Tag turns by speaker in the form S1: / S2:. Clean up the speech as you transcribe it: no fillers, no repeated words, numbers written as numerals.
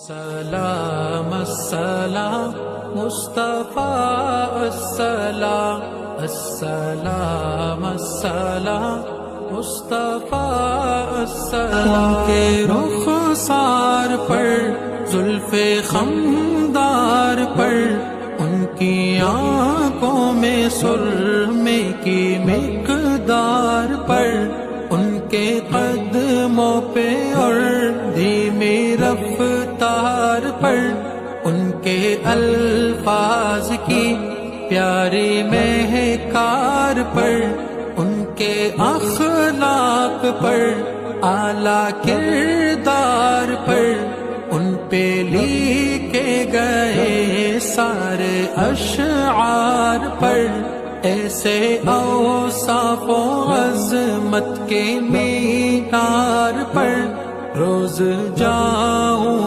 S1: السلام السلام مصطفیٰ السلام السلام السلام مصطفیٰ السلام کے رخسار پر زلف خمدار پر ان کی آنکھوں میں سرمے کی مقدار پر ان کے قدموں پہ اور دھیمی رفتار پر ان کے الفاظ کی پیاری مہکار پر ان کے اخلاق پر اعلیٰ کردار پر ان پہ لکھے گئے سارے اشعار پر ایسے اوصاف و عظمت کے مینار پر روز جاؤں